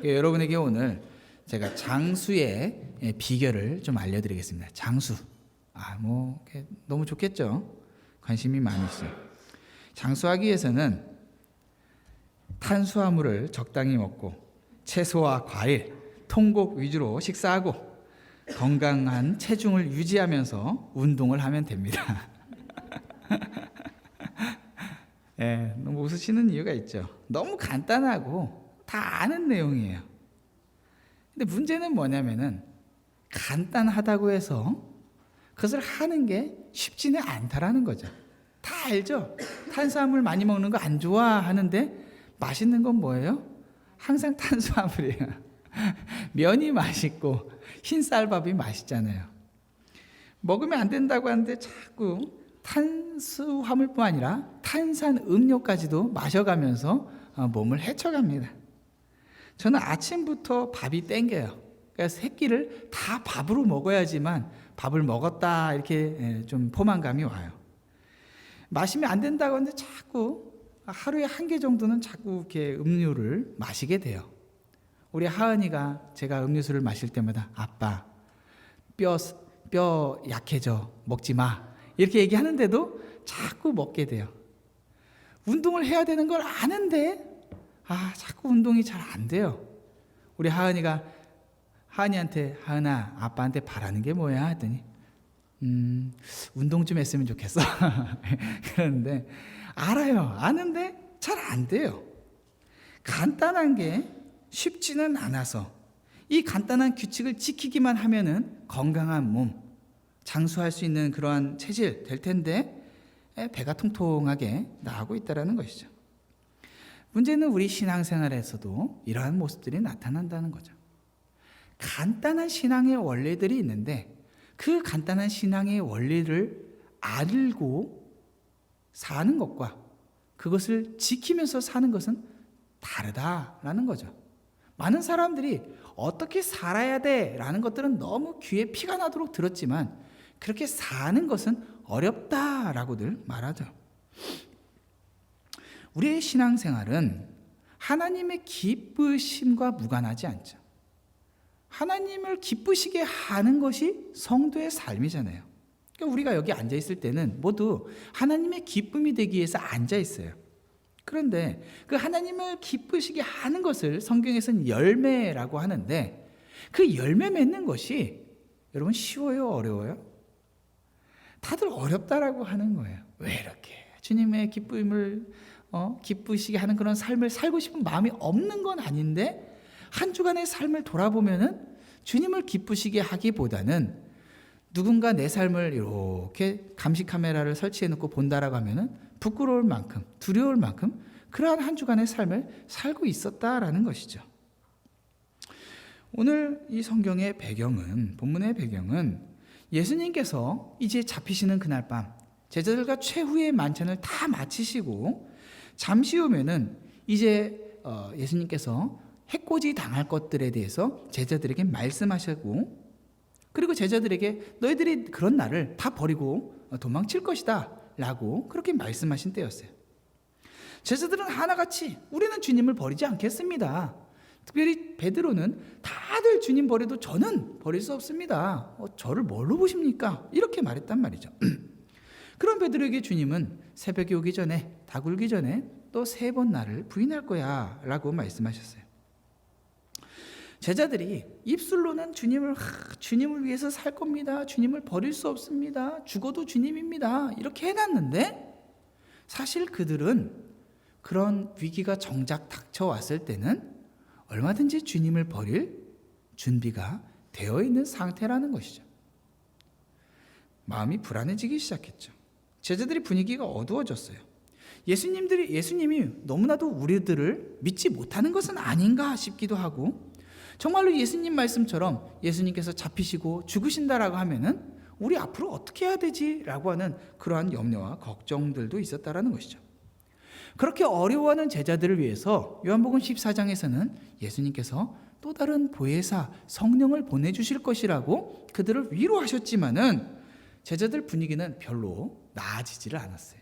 여러분에게 오늘 제가 장수의 비결을 좀 알려드리겠습니다. 장수. 너무 좋겠죠? 관심이 많으시죠? 장수하기 위해서는 탄수화물을 적당히 먹고 채소와 과일, 통곡 위주로 식사하고 건강한 체중을 유지하면서 운동을 하면 됩니다. 너무 웃으시는 이유가 있죠. 너무 간단하고 다 아는 내용이에요. 근데 문제는 뭐냐면은 간단하다고 해서 그것을 하는 게 쉽지는 않다라는 거죠. 다 알죠? 탄수화물 많이 먹는 거 안 좋아하는데 맛있는 건 뭐예요? 항상 탄수화물이에요. 면이 맛있고 흰쌀밥이 맛있잖아요. 먹으면 안 된다고 하는데 자꾸 탄수화물뿐 아니라 탄산 음료까지도 마셔가면서 몸을 헤쳐갑니다. 저는 아침부터 밥이 땡겨요. 그러니까 세 끼를 다 밥으로 먹어야지만 밥을 먹었다 이렇게 좀 포만감이 와요. 마시면 안 된다고 하는데 자꾸 하루에 한 개 정도는 자꾸 이렇게 음료를 마시게 돼요. 우리 하은이가 제가 음료수를 마실 때마다 아빠 뼈 약해져 먹지 마 이렇게 얘기하는데도 자꾸 먹게 돼요. 운동을 해야 되는 걸 아는데 자꾸 운동이 잘 안 돼요. 우리 하은이한테 하은아 아빠한테 바라는 게 뭐야 했더니 운동 좀 했으면 좋겠어. 그러는데 알아요. 아는데 잘 안 돼요. 간단한 게 쉽지는 않아서 이 간단한 규칙을 지키기만 하면은 건강한 몸, 장수할 수 있는 그러한 체질 될 텐데 배가 통통하게 나가고 있다는 것이죠. 문제는 우리 신앙생활에서도 이러한 모습들이 나타난다는 거죠. 간단한 신앙의 원리들이 있는데 그 간단한 신앙의 원리를 알고 사는 것과 그것을 지키면서 사는 것은 다르다라는 거죠. 많은 사람들이 어떻게 살아야 돼라는 것들은 너무 귀에 피가 나도록 들었지만 그렇게 사는 것은 어렵다라고들 말하죠. 우리의 신앙생활은 하나님의 기쁘심과 무관하지 않죠. 하나님을 기쁘시게 하는 것이 성도의 삶이잖아요. 그러니까 우리가 여기 앉아 있을 때는 모두 하나님의 기쁨이 되기 위해서 앉아 있어요. 그런데 그 하나님을 기쁘시게 하는 것을 성경에서는 열매라고 하는데 그 열매 맺는 것이 여러분 쉬워요, 어려워요? 다들 어렵다라고 하는 거예요. 왜 이렇게 주님의 기쁨을 기쁘시게 하는 그런 삶을 살고 싶은 마음이 없는 건 아닌데 한 주간의 삶을 돌아보면은 주님을 기쁘시게 하기보다는 누군가 내 삶을 이렇게 감시 카메라를 설치해 놓고 본다라고 하면은 부끄러울 만큼 두려울 만큼 그러한 한 주간의 삶을 살고 있었다라는 것이죠. 오늘 이 성경의 배경은 본문의 배경은 예수님께서 이제 잡히시는 그날 밤 제자들과 최후의 만찬을 다 마치시고 잠시 후면은 이제 예수님께서 해코지 당할 것들에 대해서 제자들에게 말씀하시고 그리고 제자들에게 너희들이 그런 나를 다 버리고 도망칠 것이다 라고 그렇게 말씀하신 때였어요. 제자들은 하나같이 우리는 주님을 버리지 않겠습니다. 특별히 베드로는 다들 주님 버려도 저는 버릴 수 없습니다. 저를 뭘로 보십니까? 이렇게 말했단 말이죠. 그런 베드로에게 주님은 새벽이 오기 전에 다 굴기 전에 또 3번 나를 부인할 거야 라고 말씀하셨어요. 제자들이 입술로는 주님을 위해서 살 겁니다. 주님을 버릴 수 없습니다. 죽어도 주님입니다. 이렇게 해놨는데 사실 그들은 그런 위기가 정작 닥쳐왔을 때는 얼마든지 주님을 버릴 준비가 되어 있는 상태라는 것이죠. 마음이 불안해지기 시작했죠. 제자들의 분위기가 어두워졌어요. 예수님이 너무나도 우리들을 믿지 못하는 것은 아닌가 싶기도 하고 정말로 예수님 말씀처럼 예수님께서 잡히시고 죽으신다라고 하면은 우리 앞으로 어떻게 해야 되지? 라고 하는 그러한 염려와 걱정들도 있었다라는 것이죠. 그렇게 어려워하는 제자들을 위해서 요한복음 14장에서는 예수님께서 또 다른 보혜사 성령을 보내주실 것이라고 그들을 위로하셨지만은 제자들 분위기는 별로 나아지지를 않았어요.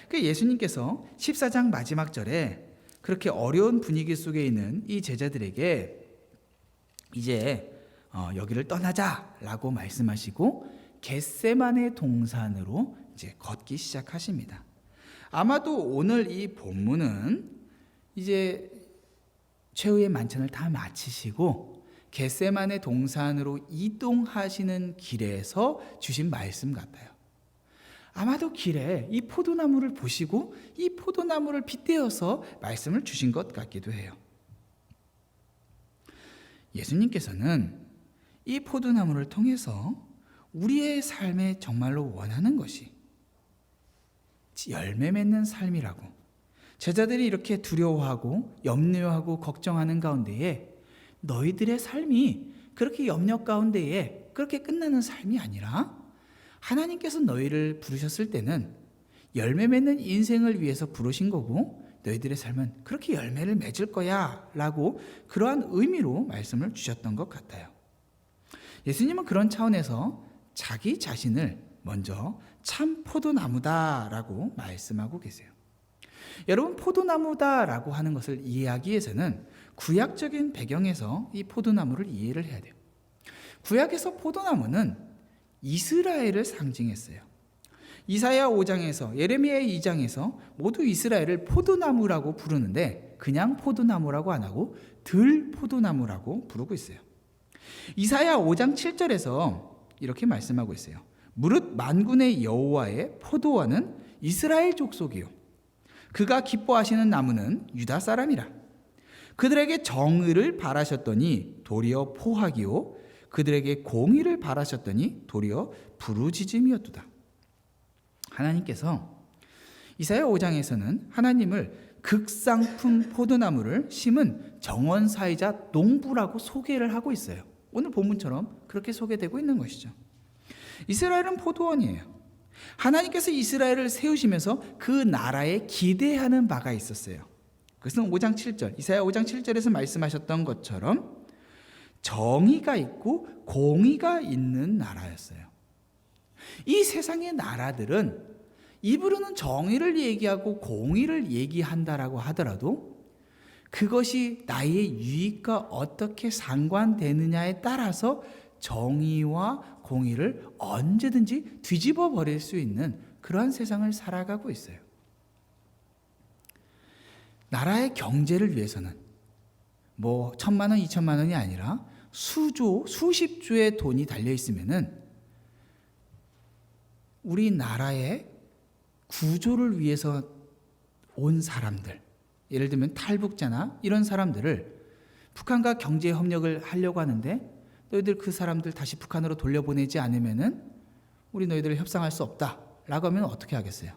그 예수님께서 14장 마지막 절에 그렇게 어려운 분위기 속에 있는 이 제자들에게 이제 여기를 떠나자라고 말씀하시고 겟세마네 동산으로 이제 걷기 시작하십니다. 아마도 오늘 이 본문은 이제 최후의 만찬을 다 마치시고 겟세마네 동산으로 이동하시는 길에서 주신 말씀 같아요. 아마도 길에 이 포도나무를 보시고 이 포도나무를 빗대어서 말씀을 주신 것 같기도 해요. 예수님께서는 이 포도나무를 통해서 우리의 삶에 정말로 원하는 것이 열매 맺는 삶이라고, 제자들이 이렇게 두려워하고 염려하고 걱정하는 가운데에 너희들의 삶이 그렇게 염려 가운데에 그렇게 끝나는 삶이 아니라 하나님께서 너희를 부르셨을 때는 열매 맺는 인생을 위해서 부르신 거고 너희들의 삶은 그렇게 열매를 맺을 거야 라고 그러한 의미로 말씀을 주셨던 것 같아요. 예수님은 그런 차원에서 자기 자신을 먼저 참 포도나무다라고 말씀하고 계세요. 여러분, 포도나무다라고 하는 것을 이해하기 위해서는 구약적인 배경에서 이 포도나무를 이해를 해야 돼요. 구약에서 포도나무는 이스라엘을 상징했어요. 이사야 5장에서 예레미야 2장에서 모두 이스라엘을 포도나무라고 부르는데 그냥 포도나무라고 안 하고 들포도나무라고 부르고 있어요. 이사야 5장 7절에서 이렇게 말씀하고 있어요. 무릇 만군의 여호와의 포도원은 이스라엘 족속이요 그가 기뻐하시는 나무는 유다 사람이라. 그들에게 정의를 바라셨더니 도리어 포학이요 그들에게 공의를 바라셨더니 도리어 부르짖음이었도다. 하나님께서 이사야 5장에서는 하나님을 극상품 포도나무를 심은 정원사이자 농부라고 소개를 하고 있어요. 오늘 본문처럼 그렇게 소개되고 있는 것이죠. 이스라엘은 포도원이에요. 하나님께서 이스라엘을 세우시면서 그 나라에 기대하는 바가 있었어요. 그것은 5장 7절, 이사야 5장 7절에서 말씀하셨던 것처럼 정의가 있고 공의가 있는 나라였어요. 이 세상의 나라들은 입으로는 정의를 얘기하고 공의를 얘기한다라고 하더라도 그것이 나의 유익과 어떻게 상관되느냐에 따라서 정의와 공의를 언제든지 뒤집어 버릴 수 있는 그러한 세상을 살아가고 있어요. 나라의 경제를 위해서는 뭐 1,000만 원, 2,000만 원이 아니라 수조, 수십조의 돈이 달려 있으면은 우리 나라의 구조를 위해서 온 사람들, 예를 들면 탈북자나 이런 사람들을 북한과 경제 협력을 하려고 하는데 너희들 그 사람들 다시 북한으로 돌려보내지 않으면은 우리 너희들을 협상할 수 없다라고 하면 어떻게 하겠어요?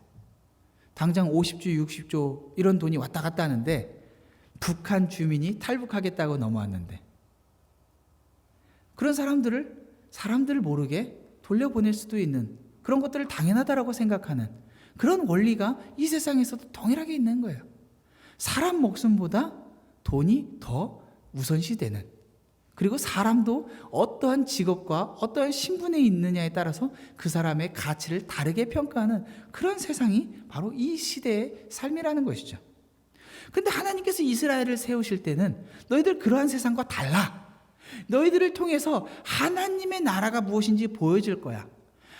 당장 50조, 60조 이런 돈이 왔다 갔다 하는데 북한 주민이 탈북하겠다고 넘어왔는데 그런 사람들을 모르게 돌려보낼 수도 있는 그런 것들을 당연하다라고 생각하는 그런 원리가 이 세상에서도 동일하게 있는 거예요. 사람 목숨보다 돈이 더 우선시되는, 그리고 사람도 어떠한 직업과 어떠한 신분에 있느냐에 따라서 그 사람의 가치를 다르게 평가하는 그런 세상이 바로 이 시대의 삶이라는 것이죠. 근데 하나님께서 이스라엘을 세우실 때는 너희들 그러한 세상과 달라. 너희들을 통해서 하나님의 나라가 무엇인지 보여줄 거야.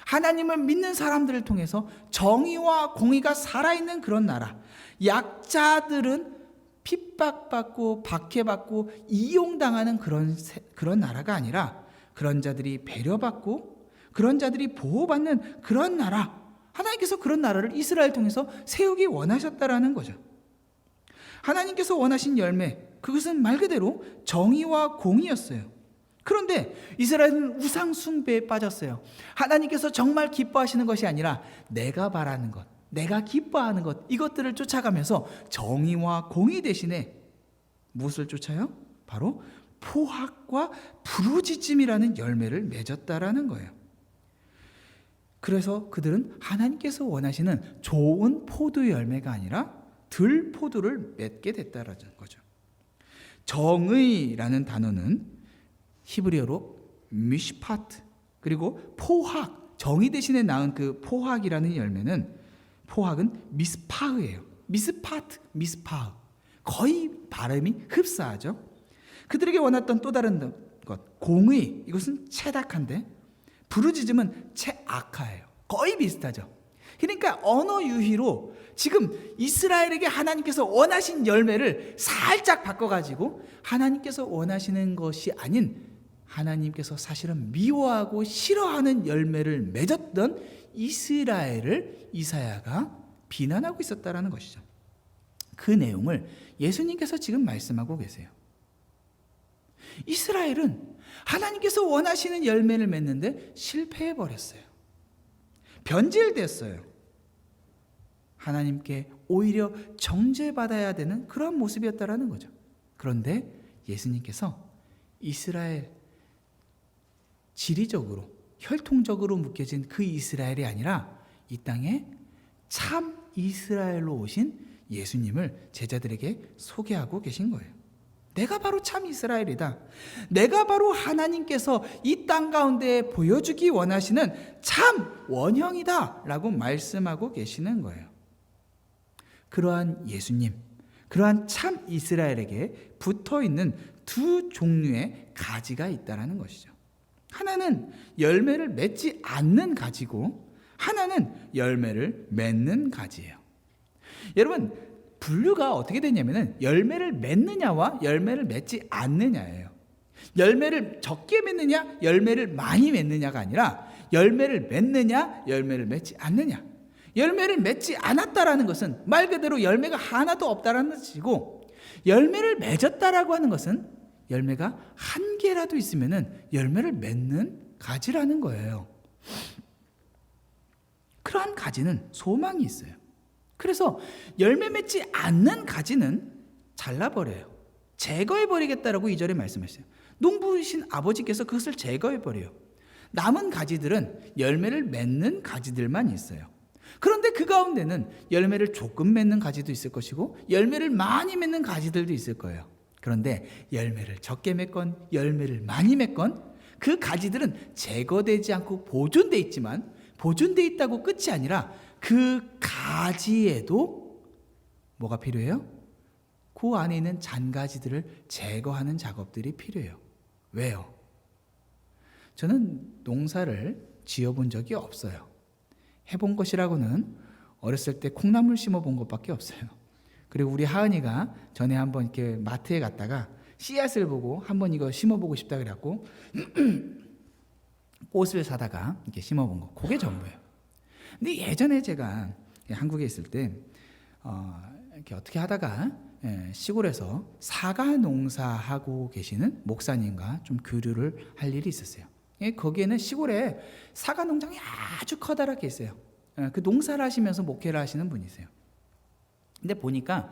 하나님을 믿는 사람들을 통해서 정의와 공의가 살아있는 그런 나라. 약자들은 핍박받고 박해받고 이용당하는 그런 나라가 아니라 그런 자들이 배려받고 그런 자들이 보호받는 그런 나라. 하나님께서 그런 나라를 이스라엘 통해서 세우기 원하셨다라는 거죠. 하나님께서 원하신 열매, 그것은 말 그대로 정의와 공의였어요. 그런데 이스라엘은 우상 숭배에 빠졌어요. 하나님께서 정말 기뻐하시는 것이 아니라 내가 바라는 것, 내가 기뻐하는 것, 이것들을 쫓아가면서 정의와 공의 대신에 무엇을 쫓아요? 바로 포학과 부르짖음이라는 열매를 맺었다라는 거예요. 그래서 그들은 하나님께서 원하시는 좋은 포도 열매가 아니라 들포도를 맺게 됐다라는 거죠. 정의라는 단어는 히브리어로 미시파트, 그리고 포학, 정의 대신에 낳은 그 포학이라는 열매는 포학은 미스파흐예요. 미스파트, 미스파흐. 거의 발음이 흡사하죠. 그들에게 원했던 또 다른 것, 공의, 이것은 체닥한데 부르짖음은 체악하예요. 거의 비슷하죠. 그러니까 언어 유희로 지금 이스라엘에게 하나님께서 원하신 열매를 살짝 바꿔가지고 하나님께서 원하시는 것이 아닌 하나님께서 사실은 미워하고 싫어하는 열매를 맺었던 이스라엘을 이사야가 비난하고 있었다는 것이죠. 그 내용을 예수님께서 지금 말씀하고 계세요. 이스라엘은 하나님께서 원하시는 열매를 맺는데 실패해버렸어요. 변질됐어요. 하나님께 오히려 정죄받아야 되는 그런 모습이었다는 거죠. 그런데 예수님께서 이스라엘, 지리적으로 혈통적으로 묶여진 그 이스라엘이 아니라 이 땅에 참 이스라엘로 오신 예수님을 제자들에게 소개하고 계신 거예요. 내가 바로 참 이스라엘이다. 내가 바로 하나님께서 이 땅 가운데 보여주기 원하시는 참 원형이다 라고 말씀하고 계시는 거예요. 그러한 예수님, 그러한 참 이스라엘에게 붙어있는 두 종류의 가지가 있다는 것이죠. 하나는 열매를 맺지 않는 가지고 하나는 열매를 맺는 가지예요. 여러분, 분류가 어떻게 되냐면은 열매를 맺느냐와 열매를 맺지 않느냐예요. 열매를 적게 맺느냐, 열매를 많이 맺느냐가 아니라 열매를 맺느냐, 열매를 맺지 않느냐. 열매를 맺지 않았다라는 것은 말 그대로 열매가 하나도 없다라는 뜻이고, 열매를 맺었다라고 하는 것은 열매가 한 개라도 있으면은 열매를 맺는 가지라는 거예요. 그러한 가지는 소망이 있어요. 그래서 열매 맺지 않는 가지는 잘라버려요. 제거해버리겠다라고 2절에 말씀하셨어요. 농부이신 아버지께서 그것을 제거해버려요. 남은 가지들은 열매를 맺는 가지들만 있어요. 그런데 그 가운데는 열매를 조금 맺는 가지도 있을 것이고 열매를 많이 맺는 가지들도 있을 거예요. 그런데 열매를 적게 맺건 열매를 많이 맺건 그 가지들은 제거되지 않고 보존되어 있지만, 보존되어 있다고 끝이 아니라 그 가지에도 뭐가 필요해요? 그 안에 있는 잔가지들을 제거하는 작업들이 필요해요. 왜요? 저는 농사를 지어본 적이 없어요. 해본 것이라고는 어렸을 때 콩나물 심어본 것밖에 없어요. 그리고 우리 하은이가 전에 한번 이렇게 마트에 갔다가 씨앗을 보고 한번 이거 심어보고 싶다 그래갖고 꽃을 사다가 이렇게 심어본 거, 그게 전부예요. 근데 예전에 제가 한국에 있을 때 이렇게 어떻게 하다가 시골에서 사과 농사하고 계시는 목사님과 좀 교류를 할 일이 있었어요. 거기에는 시골에 사과 농장이 아주 커다랗게 있어요. 그 농사를 하시면서 목회를 하시는 분이세요. 근데 보니까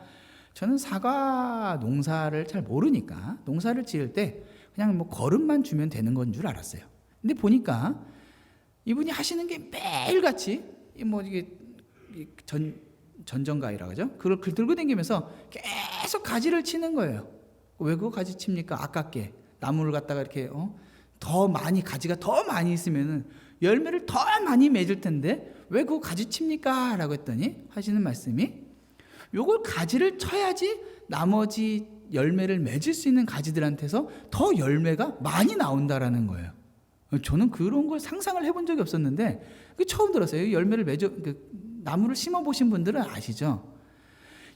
저는 사과 농사를 잘 모르니까 농사를 지을 때 그냥 뭐 거름만 주면 되는 건 줄 알았어요. 근데 보니까 이분이 하시는 게 매일같이 뭐 이게 전정가이라고 하죠. 그걸 들고 다니면서 계속 가지를 치는 거예요. 왜 그거 가지 칩니까? 아깝게 나무를 갖다가 이렇게 더 많이, 가지가 더 많이 있으면은 열매를 더 많이 맺을 텐데 왜 그거 가지 칩니까? 라고 했더니 하시는 말씀이, 요걸 가지를 쳐야지 나머지 열매를 맺을 수 있는 가지들한테서 더 열매가 많이 나온다라는 거예요. 저는 그런 걸 상상을 해본 적이 없었는데 처음 들었어요. 열매를 나무를 심어보신 분들은 아시죠?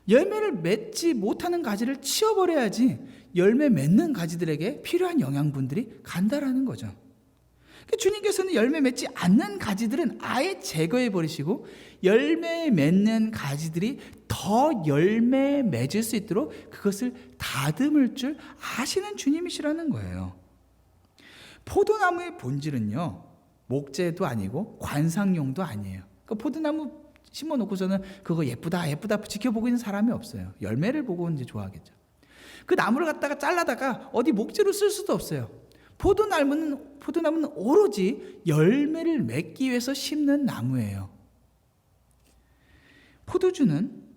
열매를 맺지 못하는 가지를 치워버려야지 열매 맺는 가지들에게 필요한 영양분들이 간다라는 거죠. 주님께서는 열매 맺지 않는 가지들은 아예 제거해 버리시고 열매 맺는 가지들이 더 열매 맺을 수 있도록 그것을 다듬을 줄 아시는 주님이시라는 거예요. 포도나무의 본질은요, 목재도 아니고 관상용도 아니에요. 포도나무 심어놓고서는 그거 예쁘다 지켜보고 있는 사람이 없어요. 열매를 보고 이제 좋아하겠죠. 그 나무를 갖다가 잘라다가 어디 목재로 쓸 수도 없어요. 포도나무는 오로지 열매를 맺기 위해서 심는 나무예요. 포도주는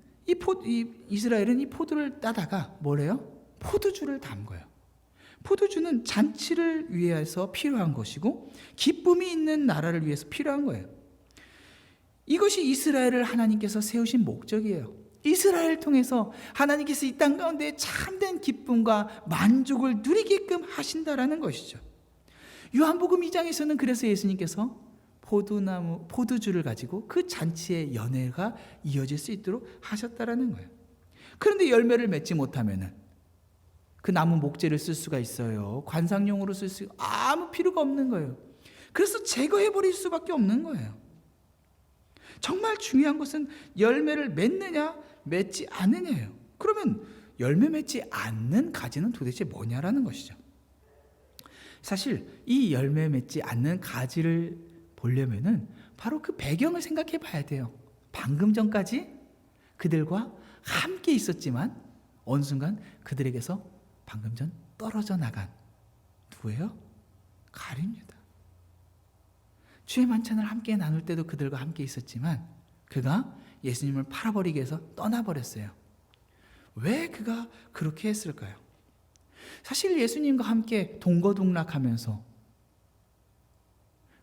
이스라엘은 이 포도를 따다가 뭐래요? 포도주를 담궈요. 포도주는 잔치를 위해서 필요한 것이고 기쁨이 있는 나라를 위해서 필요한 거예요. 이것이 이스라엘을 하나님께서 세우신 목적이에요. 이스라엘을 통해서 하나님께서 이 땅 가운데 참된 기쁨과 만족을 누리게끔 하신다라는 것이죠. 요한복음 2장에서는 그래서 예수님께서 포도주를 가지고 그 잔치의 연회가 이어질 수 있도록 하셨다라는 거예요. 그런데 열매를 맺지 못하면은 그 나무 목재를 쓸 수가 있어요. 관상용으로 쓸 수 아무 필요가 없는 거예요. 그래서 제거해버릴 수밖에 없는 거예요. 정말 중요한 것은 열매를 맺느냐 맺지 않느냐예요. 그러면 열매 맺지 않는 가지는 도대체 뭐냐라는 것이죠. 사실 이 열매 맺지 않는 가지를 보려면은 바로 그 배경을 생각해 봐야 돼요. 방금 전까지 그들과 함께 있었지만 어느 순간 그들에게서 방금 전 떨어져 나간 누구예요? 가룟 유다. 주의 만찬을 함께 나눌 때도 그들과 함께 있었지만 그가 예수님을 팔아버리기 위해서 떠나버렸어요. 왜 그가 그렇게 했을까요? 사실 예수님과 함께 동거동락하면서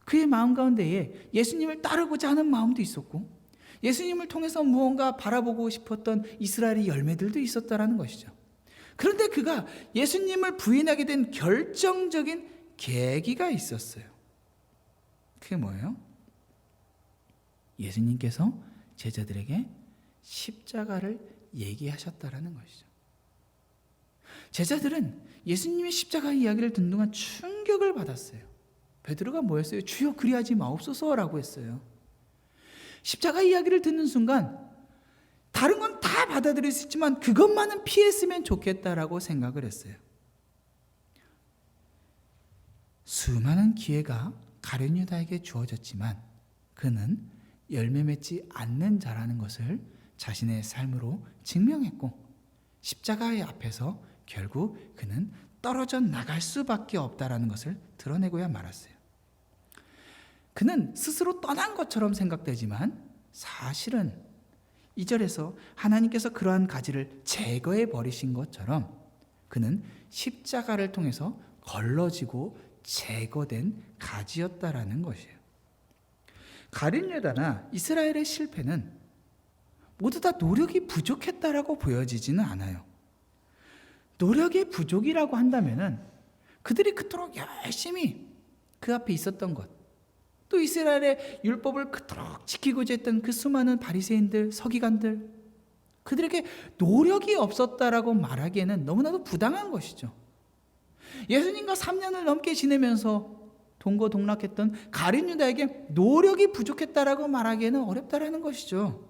그의 마음 가운데에 예수님을 따르고자 하는 마음도 있었고 예수님을 통해서 무언가 바라보고 싶었던 이스라엘의 열매들도 있었다라는 것이죠. 그런데 그가 예수님을 부인하게 된 결정적인 계기가 있었어요. 그게 뭐예요? 예수님께서 제자들에게 십자가를 얘기하셨다라는 것이죠. 제자들은 예수님의 십자가 이야기를 듣는 동안 충격을 받았어요. 베드로가 뭐였어요? 주여 그리하지 마옵소서라고 했어요. 십자가 이야기를 듣는 순간 다른 건 다 받아들일 수 있지만 그것만은 피했으면 좋겠다라고 생각을 했어요. 수많은 기회가 가룟 유다에게 주어졌지만 그는 열매 맺지 않는 자라는 것을 자신의 삶으로 증명했고 십자가의 앞에서 결국 그는 떨어져 나갈 수밖에 없다라는 것을 드러내고야 말았어요. 그는 스스로 떠난 것처럼 생각되지만 사실은 2절에서 하나님께서 그러한 가지를 제거해 버리신 것처럼 그는 십자가를 통해서 걸러지고 제거된 가지였다라는 것이에요. 가룟 유다나 이스라엘의 실패는 모두 다 노력이 부족했다라고 보여지지는 않아요. 노력의 부족이라고 한다면은 그들이 그토록 열심히 그 앞에 있었던 것, 또 이스라엘의 율법을 그토록 지키고자 했던 그 수많은 바리새인들, 서기관들, 그들에게 노력이 없었다라고 말하기에는 너무나도 부당한 것이죠. 예수님과 3년을 넘게 지내면서 동거동락했던 가룟 유다에게 노력이 부족했다라고 말하기에는 어렵다라는 것이죠.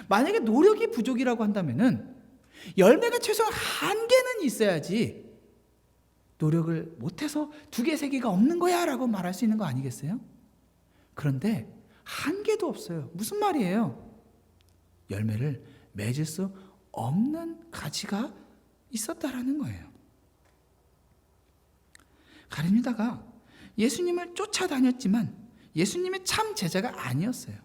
만약에 노력이 부족이라고 한다면은 열매가 최소한 한 개는 있어야지 노력을 못해서 2개, 3개가 없는 거야 라고 말할 수 있는 거 아니겠어요? 그런데 한 개도 없어요. 무슨 말이에요? 열매를 맺을 수 없는 가지가 있었다라는 거예요. 가룟 유다가 예수님을 쫓아다녔지만 예수님의 참 제자가 아니었어요.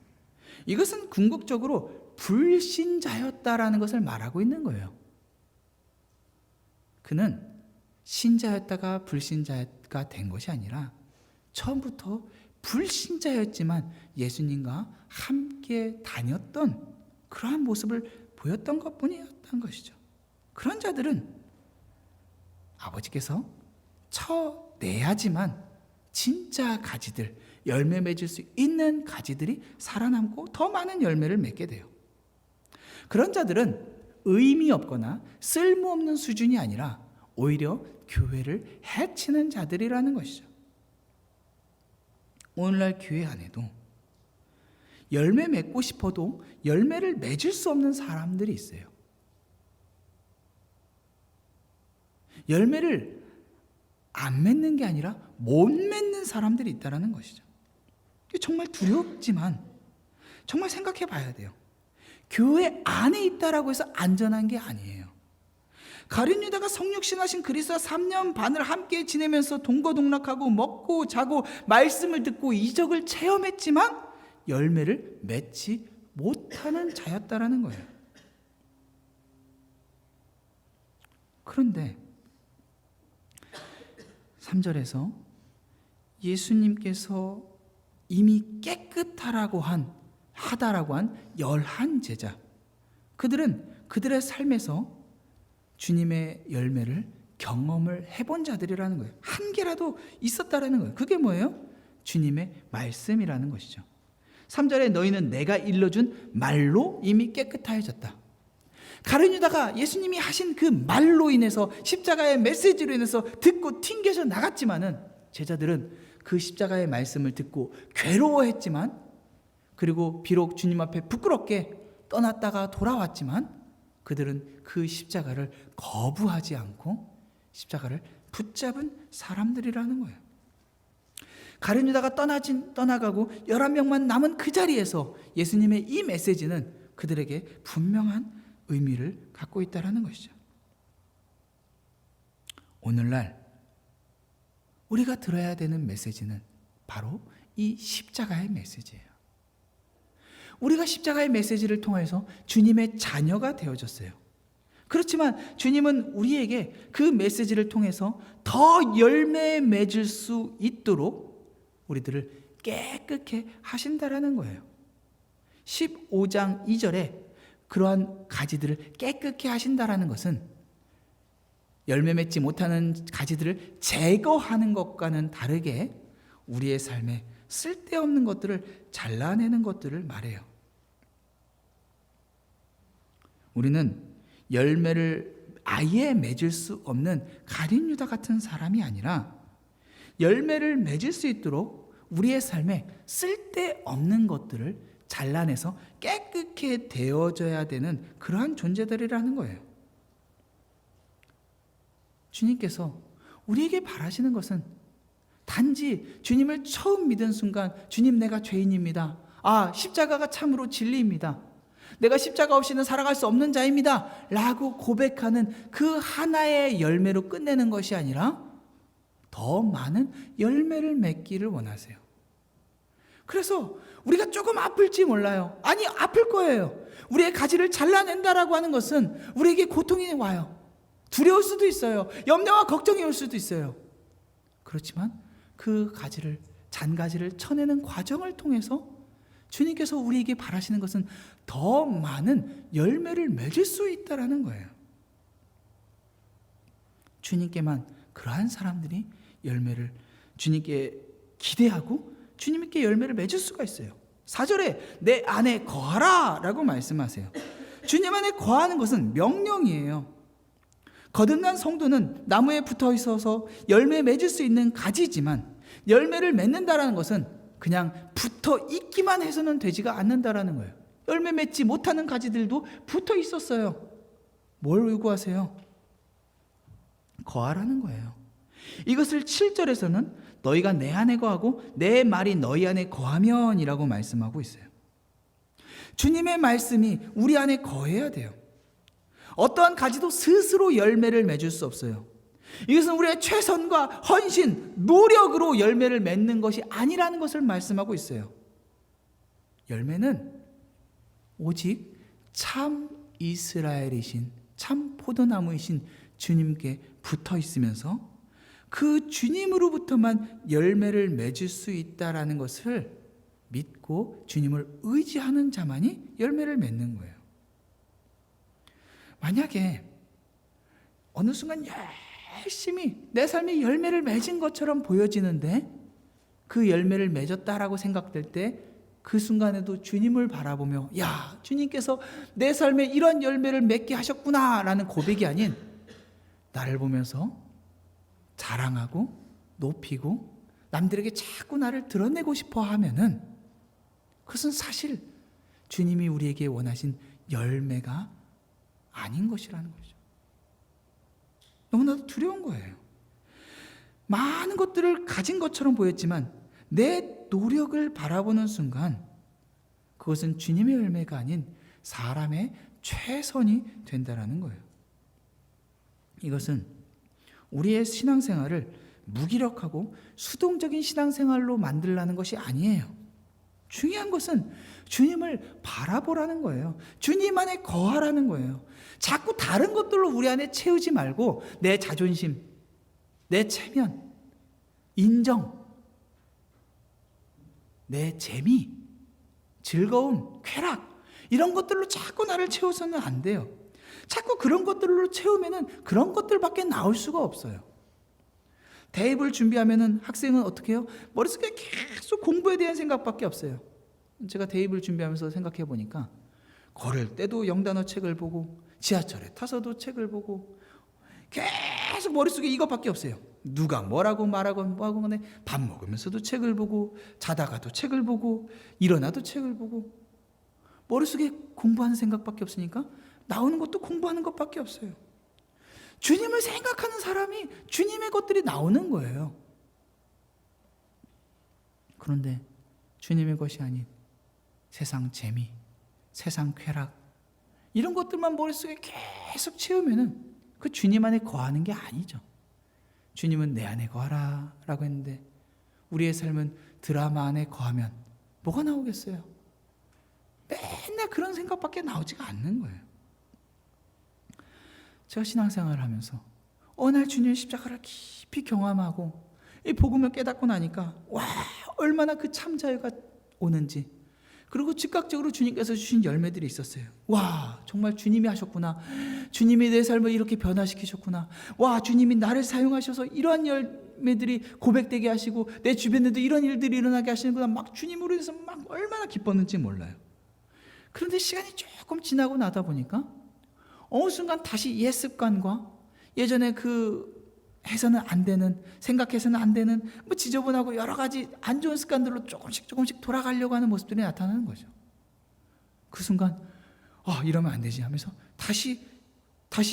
이것은 궁극적으로 불신자였다라는 것을 말하고 있는 거예요. 그는 신자였다가 불신자가 된 것이 아니라 처음부터 불신자였지만 예수님과 함께 다녔던 그러한 모습을 보였던 것뿐이었던 것이죠. 그런 자들은 아버지께서 쳐내야지만 진짜 가지들, 열매 맺을 수 있는 가지들이 살아남고 더 많은 열매를 맺게 돼요. 그런 자들은 의미 없거나 쓸모없는 수준이 아니라 오히려 교회를 해치는 자들이라는 것이죠. 오늘날 교회 안에도 열매 맺고 싶어도 열매를 맺을 수 없는 사람들이 있어요. 열매를 안 맺는 게 아니라 못 맺는 사람들이 있다는 것이죠. 정말 두렵지만 정말 생각해 봐야 돼요. 교회 안에 있다라고 해서 안전한 게 아니에요. 가룟 유다가 성육신하신 그리스도와 3년 반을 함께 지내면서 동거동락하고 먹고 자고 말씀을 듣고 이적을 체험했지만 열매를 맺지 못하는 자였다라는 거예요. 그런데 3절에서 예수님께서 이미 깨끗하다라고 한 11제자, 그들은 그들의 삶에서 주님의 열매를 경험을 해본 자들이라는 거예요. 한 개라도 있었다라는 거예요. 그게 뭐예요? 주님의 말씀이라는 것이죠. 3절에 너희는 내가 일러준 말로 이미 깨끗하여졌다. 가룟 유다가 예수님이 하신 그 말로 인해서, 십자가의 메시지로 인해서 듣고 튕겨져 나갔지만은, 제자들은 그 십자가의 말씀을 듣고 괴로워했지만, 그리고 비록 주님 앞에 부끄럽게 떠났다가 돌아왔지만, 그들은 그 십자가를 거부하지 않고 십자가를 붙잡은 사람들이라는 거예요. 가룟 유다가 떠나가고 11명만 남은 그 자리에서 예수님의 이 메시지는 그들에게 분명한 의미를 갖고 있다는 것이죠. 오늘날 우리가 들어야 되는 메시지는 바로 이 십자가의 메시지예요. 우리가 십자가의 메시지를 통해서 주님의 자녀가 되어졌어요. 그렇지만 주님은 우리에게 그 메시지를 통해서 더 열매 맺을 수 있도록 우리들을 깨끗게 하신다라는 거예요. 15장 2절에 그러한 가지들을 깨끗게 하신다라는 것은 열매 맺지 못하는 가지들을 제거하는 것과는 다르게 우리의 삶에 쓸데없는 것들을 잘라내는 것들을 말해요. 우리는 열매를 아예 맺을 수 없는 가룟 유다 같은 사람이 아니라 열매를 맺을 수 있도록 우리의 삶에 쓸데없는 것들을 잘라내서 깨끗게 되어져야 되는 그러한 존재들이라는 거예요. 주님께서 우리에게 바라시는 것은 단지 주님을 처음 믿은 순간, 주님 내가 죄인입니다. 십자가가 참으로 진리입니다. 내가 십자가 없이는 살아갈 수 없는 자입니다. 라고 고백하는 그 하나의 열매로 끝내는 것이 아니라 더 많은 열매를 맺기를 원하세요. 그래서 우리가 조금 아플지 몰라요. 아니, 아플 거예요. 우리의 가지를 잘라낸다라고 하는 것은 우리에게 고통이 와요. 두려울 수도 있어요. 염려와 걱정이 올 수도 있어요. 그렇지만 그 가지를, 잔가지를 쳐내는 과정을 통해서 주님께서 우리에게 바라시는 것은 더 많은 열매를 맺을 수 있다라는 거예요. 주님께만 그러한 사람들이 열매를 주님께 기대하고 주님께 열매를 맺을 수가 있어요. 4절에 내 안에 거하라 라고 말씀하세요. 주님 안에 거하는 것은 명령이에요. 거듭난 성도는 나무에 붙어 있어서 열매 맺을 수 있는 가지지만, 열매를 맺는다라는 것은 그냥 붙어 있기만 해서는 되지가 않는다라는 거예요. 열매 맺지 못하는 가지들도 붙어 있었어요. 뭘 요구하세요? 거하라는 거예요. 이것을 7절에서는 너희가 내 안에 거하고 내 말이 너희 안에 거하면이라고 말씀하고 있어요. 주님의 말씀이 우리 안에 거해야 돼요. 어떠한 가지도 스스로 열매를 맺을 수 없어요. 이것은 우리의 최선과 헌신, 노력으로 열매를 맺는 것이 아니라는 것을 말씀하고 있어요. 열매는 오직 참 이스라엘이신, 참 포도나무이신 주님께 붙어 있으면서 그 주님으로부터만 열매를 맺을 수 있다라는 것을 믿고 주님을 의지하는 자만이 열매를 맺는 거예요. 만약에 어느 순간 열심히 내 삶에 열매를 맺은 것처럼 보여지는데 그 열매를 맺었다라고 생각될 때 그 순간에도 주님을 바라보며 주님께서 내 삶에 이런 열매를 맺게 하셨구나라는 고백이 아닌, 나를 보면서 자랑하고 높이고 남들에게 자꾸 나를 드러내고 싶어 하면은 그것은 사실 주님이 우리에게 원하신 열매가 아닌 것이라는 거죠. 너무나도 두려운 거예요. 많은 것들을 가진 것처럼 보였지만 내 노력을 바라보는 순간 그것은 주님의 열매가 아닌 사람의 최선이 된다라는 거예요. 이것은 우리의 신앙생활을 무기력하고 수동적인 신앙생활로 만들라는 것이 아니에요. 중요한 것은 주님을 바라보라는 거예요. 주님 안에 거하라는 거예요. 자꾸 다른 것들로 우리 안에 채우지 말고 내 자존심, 내 체면, 인정, 내 재미, 즐거움, 쾌락, 이런 것들로 자꾸 나를 채워서는 안 돼요. 자꾸 그런 것들로 채우면은 그런 것들밖에 나올 수가 없어요. 대입을 준비하면은 학생은 어떻게 해요? 머릿속에 계속 공부에 대한 생각밖에 없어요. 제가 대입을 준비하면서 생각해 보니까 걸을 때도 영단어 책을 보고 지하철에 타서도 책을 보고 계속 머릿속에 이것밖에 없어요. 누가 뭐라고 말하고 뭐하고 간에 밥 먹으면서도 책을 보고 자다가도 책을 보고 일어나도 책을 보고 머릿속에 공부하는 생각밖에 없으니까 나오는 것도 공부하는 것밖에 없어요. 주님을 생각하는 사람이 주님의 것들이 나오는 거예요. 그런데 주님의 것이 아닌 세상 재미, 세상 쾌락 이런 것들만 머릿속에 계속 채우면은 그 주님 안에 거하는 게 아니죠. 주님은 내 안에 거하라 라고 했는데 우리의 삶은 드라마 안에 거하면 뭐가 나오겠어요? 맨날 그런 생각밖에 나오지가 않는 거예요. 제가 신앙생활을 하면서 어느 날 주님의 십자가를 깊이 경험하고 이 복음을 깨닫고 나니까 와 얼마나 그 참 자유가 오는지, 그리고 즉각적으로 주님께서 주신 열매들이 있었어요. 와 정말 주님이 하셨구나. 주님이 내 삶을 이렇게 변화시키셨구나. 와 주님이 나를 사용하셔서 이러한 열매들이 고백되게 하시고 내 주변에도 이런 일들이 일어나게 하시는구나. 막 주님으로 해서 막 얼마나 기뻤는지 몰라요. 그런데 시간이 조금 지나고 나다 보니까 어느 순간 다시 옛 습관과 예전에 그 해서는 안 되는, 생각해서는 안 되는 뭐 지저분하고 여러 가지 안 좋은 습관들로 조금씩 돌아가려고 하는 모습들이 나타나는 거죠. 그 순간 이러면 안 되지 하면서 다시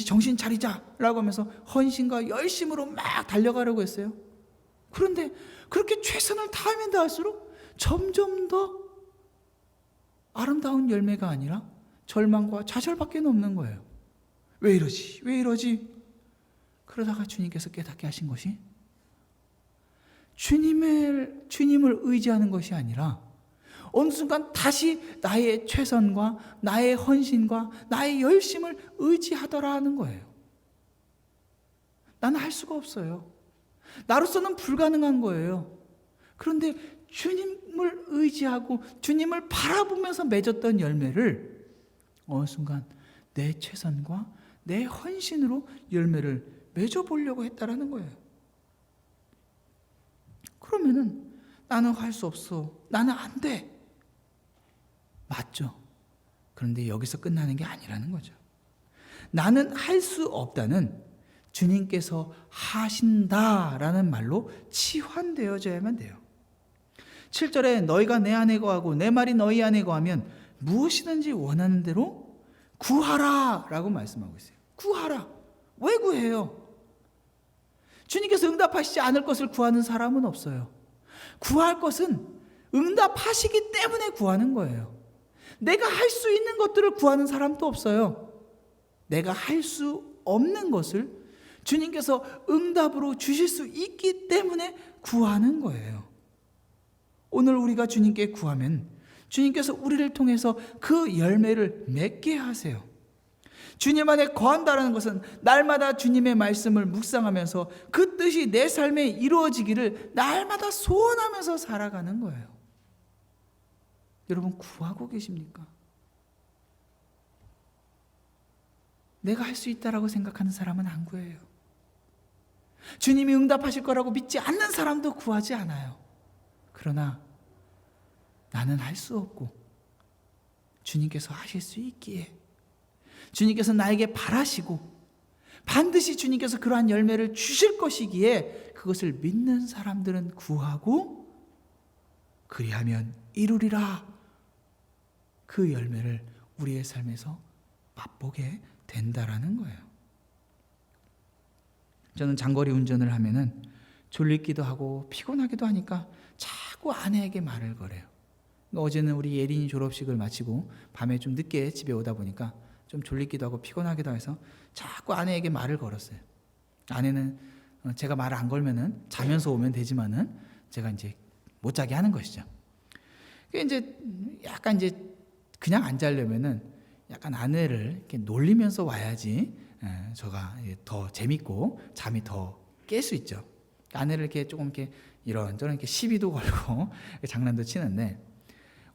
정신 차리자라고 하면서 헌신과 열심으로 막 달려가려고 했어요. 그런데 그렇게 최선을 다하면 다할수록 점점 더 아름다운 열매가 아니라 절망과 좌절밖에 없는 거예요. 왜 이러지? 그러다가 주님께서 깨닫게 하신 것이 주님을 의지하는 것이 아니라 어느 순간 다시 나의 최선과 나의 헌신과 나의 열심을 의지하더라는 거예요. 나는 할 수가 없어요. 나로서는 불가능한 거예요. 그런데 주님을 의지하고 주님을 바라보면서 맺었던 열매를 어느 순간 내 최선과 내 헌신으로 열매를 맺어보려고 했다라는 거예요. 그러면은 나는 할 수 없어. 나는 안 돼. 맞죠? 그런데 여기서 끝나는 게 아니라는 거죠. 나는 할 수 없다는 주님께서 하신다라는 말로 치환되어져야만 돼요. 7절에 너희가 내 안에 거하고 내 말이 너희 안에 거하면 무엇이든지 원하는 대로 구하라 라고 말씀하고 있어요. 구하라. 왜 구해요? 주님께서 응답하시지 않을 것을 구하는 사람은 없어요. 구할 것은 응답하시기 때문에 구하는 거예요. 내가 할 수 있는 것들을 구하는 사람도 없어요. 내가 할 수 없는 것을 주님께서 응답으로 주실 수 있기 때문에 구하는 거예요. 오늘 우리가 주님께 구하면 주님께서 우리를 통해서 그 열매를 맺게 하세요. 주님 안에 거한다는 것은 날마다 주님의 말씀을 묵상하면서 그 뜻이 내 삶에 이루어지기를 날마다 소원하면서 살아가는 거예요. 여러분 구하고 계십니까? 내가 할 수 있다라고 생각하는 사람은 안 구해요. 주님이 응답하실 거라고 믿지 않는 사람도 구하지 않아요. 그러나 나는 할 수 없고 주님께서 하실 수 있기에 주님께서 나에게 바라시고 반드시 주님께서 그러한 열매를 주실 것이기에 그것을 믿는 사람들은 구하고 그리하면 이루리라. 그 열매를 우리의 삶에서 맛보게 된다라는 거예요. 저는 장거리 운전을 하면은 졸리기도 하고 피곤하기도 하니까 자꾸 아내에게 말을 걸어요. 어제는 우리 예린이 졸업식을 마치고 밤에 좀 늦게 집에 오다 보니까 좀 졸리기도 하고 피곤하기도 해서 자꾸 아내에게 말을 걸었어요. 아내는 제가 말을 안 걸면은 자면서 오면 되지만은 제가 이제 못 자게 하는 것이죠. 그게 이제 약간 이제 그냥 안 자려면은 약간 아내를 이렇게 놀리면서 와야지 저가 더 재밌고 잠이 더 깰 수 있죠. 아내를 이렇게 조금 이렇게 이런저런 이렇게 시비도 걸고 장난도 치는데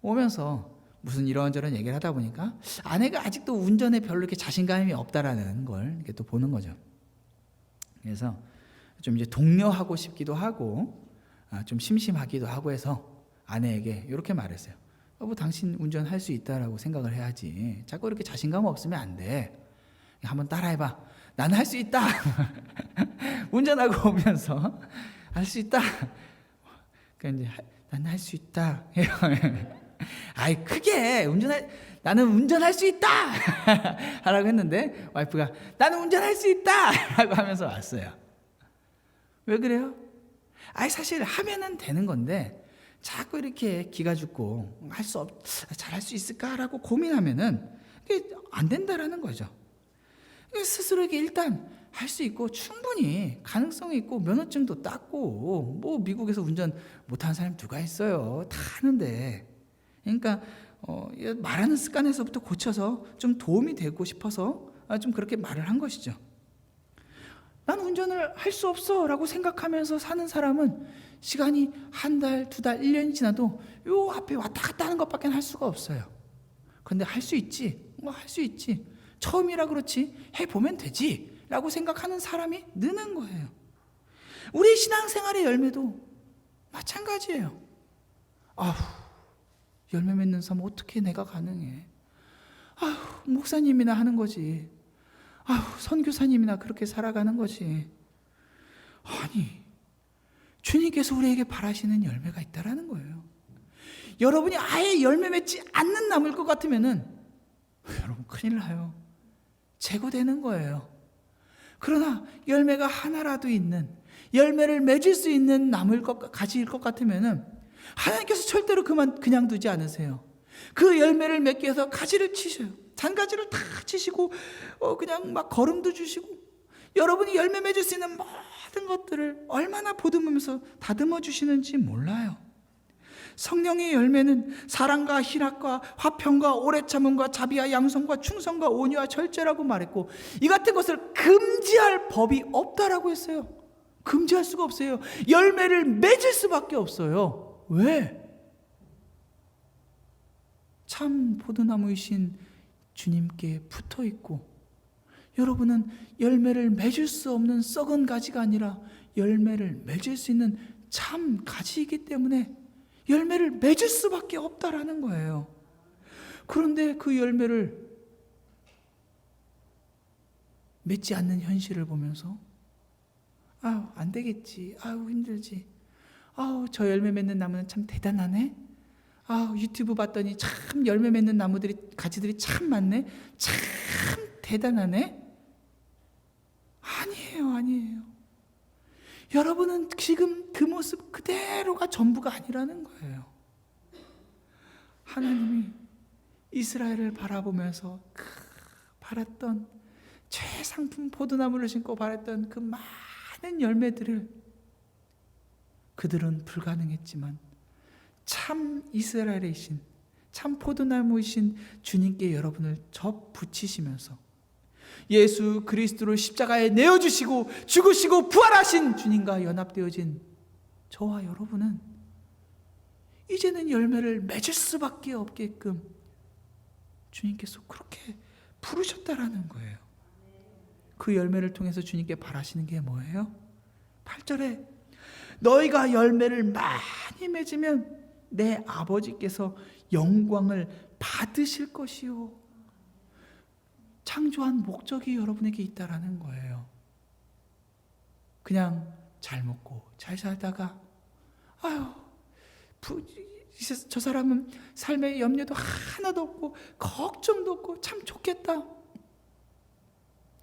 오면서 무슨 이런저런 얘기를 하다 보니까 아내가 아직도 운전에 별로 이렇게 자신감이 없다라는 걸 이렇게 또 보는 거죠. 그래서 좀 이제 독려하고 싶기도 하고 좀 심심하기도 하고 해서 아내에게 이렇게 말했어요. 여보, 당신 운전할 수 있다라고 생각을 해야지. 자꾸 이렇게 자신감 없으면 안 돼. 한번 따라해봐. 나는 할 수 있다. 운전하고 오면서 할 수 있다. 그러니까 이제 나는 할 수 있다. 아이, 크게 나는 운전할 수 있다. 하라고 했는데 와이프가 나는 운전할 수 있다. 라고 하면서 왔어요. 왜 그래요? 아이, 사실 하면은 되는 건데 자꾸 이렇게 기가 죽고 잘할 수 있을까라고 고민하면은 그게 안 된다라는 거죠. 스스로에게 일단 할 수 있고 충분히 가능성이 있고 면허증도 땄고 뭐 미국에서 운전 못하는 사람이 누가 있어요. 다 하는데. 그러니까 말하는 습관에서부터 고쳐서 좀 도움이 되고 싶어서 좀 그렇게 말을 한 것이죠. 난 운전을 할 수 없어 라고 생각하면서 사는 사람은 시간이 한 달, 두 달, 1년이 지나도 요 앞에 왔다 갔다 하는 것밖에 할 수가 없어요. 그런데 할 수 있지. 할 수 있지. 처음이라 그렇지. 해보면 되지. 라고 생각하는 사람이 느는 거예요. 우리 신앙생활의 열매도 마찬가지예요. 열매 맺는 삶 어떻게 내가 가능해? 목사님이나 하는 거지. 선교사님이나 그렇게 살아가는 거지. 아니, 주님께서 우리에게 바라시는 열매가 있다라는 거예요. 여러분이 아예 열매 맺지 않는 나무일 것 같으면은 여러분 큰일 나요. 제거되는 거예요. 그러나 열매가 하나라도 있는, 열매를 맺을 수 있는 가지일 것 같으면은 하나님께서 절대로 그냥 두지 않으세요. 그 열매를 맺기 위해서 가지를 치셔요. 잔가지를 다 치시고 그냥 막 거름도 주시고, 여러분이 열매 맺을 수 있는 모든 것들을 얼마나 보듬으면서 다듬어 주시는지 몰라요. 성령의 열매는 사랑과 희락과 화평과 오래 참음과 자비와 양성과 충성과 온유와 절제라고 말했고, 이 같은 것을 금지할 법이 없다라고 했어요. 금지할 수가 없어요. 열매를 맺을 수밖에 없어요. 왜? 참 포도나무이신 주님께 붙어 있고, 여러분은 열매를 맺을 수 없는 썩은 가지가 아니라 열매를 맺을 수 있는 참 가지이기 때문에 열매를 맺을 수밖에 없다라는 거예요. 그런데 그 열매를 맺지 않는 현실을 보면서 안 되겠지. 힘들지. 저 열매 맺는 나무는 참 대단하네. 유튜브 봤더니 참 열매 맺는 가지들이 참 많네. 참 대단하네. 아니에요. 여러분은 지금 그 모습 그대로가 전부가 아니라는 거예요. 하나님이 이스라엘을 바라보면서 바랐던 최상품 포도나무를 심고 바랐던 그 많은 열매들을 그들은 불가능했지만 참 이스라엘이신, 참 포도나무이신 주님께 여러분을 접붙이시면서 예수 그리스도를 십자가에 내어주시고 죽으시고 부활하신 주님과 연합되어진 저와 여러분은 이제는 열매를 맺을 수밖에 없게끔 주님께서 그렇게 부르셨다라는 거예요. 그 열매를 통해서 주님께 바라시는 게 뭐예요? 8절에 너희가 열매를 많이 맺으면 내 아버지께서 영광을 받으실 것이요. 창조한 목적이 여러분에게 있다라는 거예요. 그냥 잘 먹고 잘 살다가 저 사람은 삶의 염려도 하나도 없고 걱정도 없고 참 좋겠다.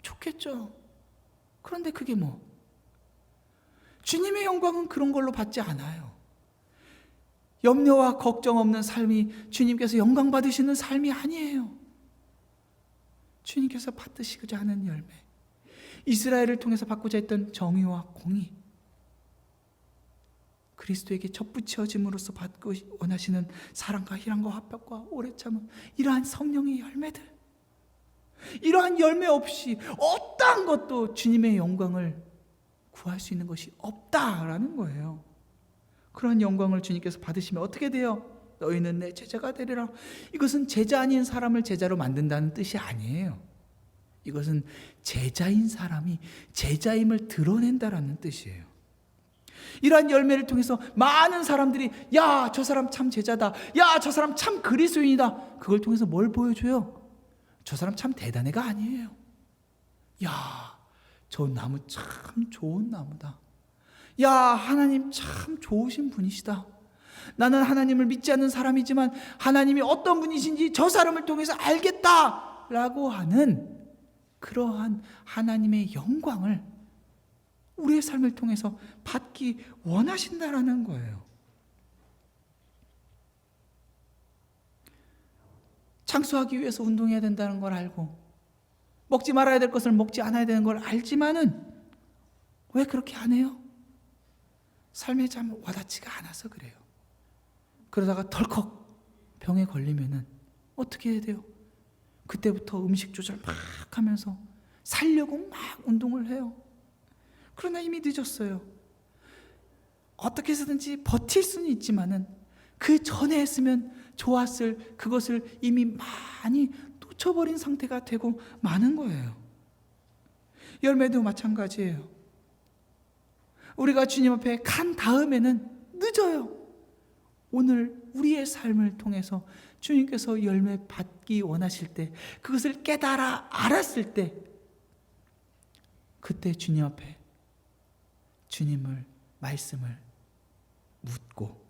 좋겠죠. 그런데 그게 뭐? 주님의 영광은 그런 걸로 받지 않아요. 염려와 걱정 없는 삶이 주님께서 영광 받으시는 삶이 아니에요. 주님께서 받으시고자 하는 열매, 이스라엘을 통해서 받고자 했던 정의와 공의, 그리스도에게 접붙여짐으로써 받고 원하시는 사랑과 희랑과 화평과 오래 참음, 이러한 성령의 열매들, 이러한 열매 없이 어떠한 것도 주님의 영광을 구할 수 있는 것이 없다라는 거예요. 그런 영광을 주님께서 받으시면 어떻게 돼요? 너희는 내 제자가 되리라. 이것은 제자 아닌 사람을 제자로 만든다는 뜻이 아니에요. 이것은 제자인 사람이 제자임을 드러낸다라는 뜻이에요. 이러한 열매를 통해서 많은 사람들이 야, 저 사람 참 제자다. 야, 저 사람 참 그리스도인이다. 그걸 통해서 뭘 보여줘요? 저 사람 참 대단해가 아니에요. 야, 저 나무 참 좋은 나무다. 야, 하나님 참 좋으신 분이시다. 나는 하나님을 믿지 않는 사람이지만 하나님이 어떤 분이신지 저 사람을 통해서 알겠다라고 하는 그러한 하나님의 영광을 우리의 삶을 통해서 받기 원하신다라는 거예요. 장수하기 위해서 운동해야 된다는 걸 알고 먹지 말아야 될 것을 먹지 않아야 되는 걸 알지만은 왜 그렇게 안 해요? 삶에 참 와닿지가 않아서 그래요. 그러다가 덜컥 병에 걸리면은 어떻게 해야 돼요? 그때부터 음식 조절 막 하면서 살려고 막 운동을 해요. 그러나 이미 늦었어요. 어떻게 해서든지 버틸 수는 있지만은 그 전에 했으면 좋았을 그것을 이미 많이 놓쳐버린 상태가 되고 마는 거예요. 열매도 마찬가지예요. 우리가 주님 앞에 간 다음에는 늦어요. 오늘 우리의 삶을 통해서 주님께서 열매 받기 원하실 때, 그것을 깨달아 알았을 때, 그때 주님 앞에 주님을 말씀을 묻고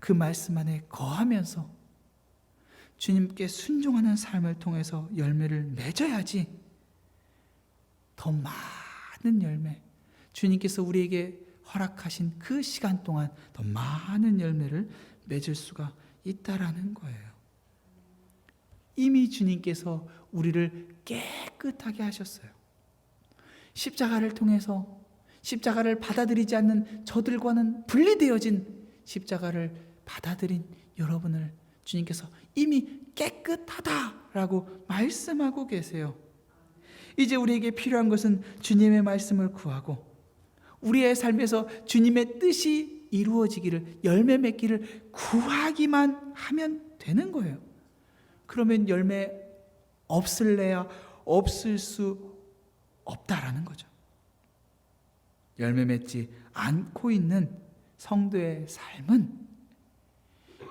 그 말씀 안에 거하면서 주님께 순종하는 삶을 통해서 열매를 맺어야지 더 많은 열매, 주님께서 우리에게 허락하신 그 시간 동안 더 많은 열매를 맺을 수가 있다라는 거예요. 이미 주님께서 우리를 깨끗하게 하셨어요. 십자가를 통해서 십자가를 받아들이지 않는 저들과는 분리되어진 십자가를 받아들인 여러분을 주님께서 이미 깨끗하다라고 말씀하고 계세요. 이제 우리에게 필요한 것은 주님의 말씀을 구하고 우리의 삶에서 주님의 뜻이 이루어지기를, 열매 맺기를 구하기만 하면 되는 거예요. 그러면 열매 없을래야 없을 수 없다라는 거죠. 열매 맺지 않고 있는 성도의 삶은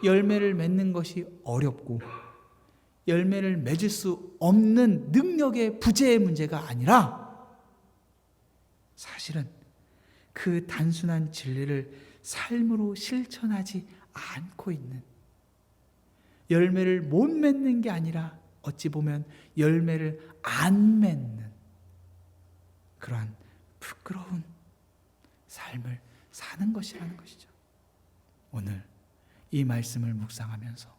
열매를 맺는 것이 어렵고 열매를 맺을 수 없는 능력의 부재의 문제가 아니라 사실은 그 단순한 진리를 삶으로 실천하지 않고 있는, 열매를 못 맺는 게 아니라 어찌 보면 열매를 안 맺는 그러한 부끄러운 삶을 사는 것이라는 것이죠. 오늘 이 말씀을 묵상하면서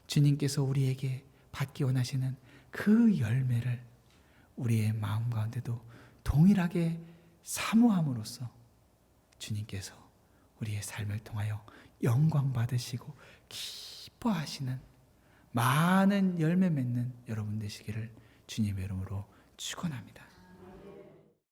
주님께서 우리에게 받기 원하시는 그 열매를 우리의 마음 가운데도 동일하게 사모함으로써 주님께서 우리의 삶을 통하여 영광 받으시고 기뻐하시는 많은 열매 맺는 여러분 되시기를 주님의 이름으로 축원합니다.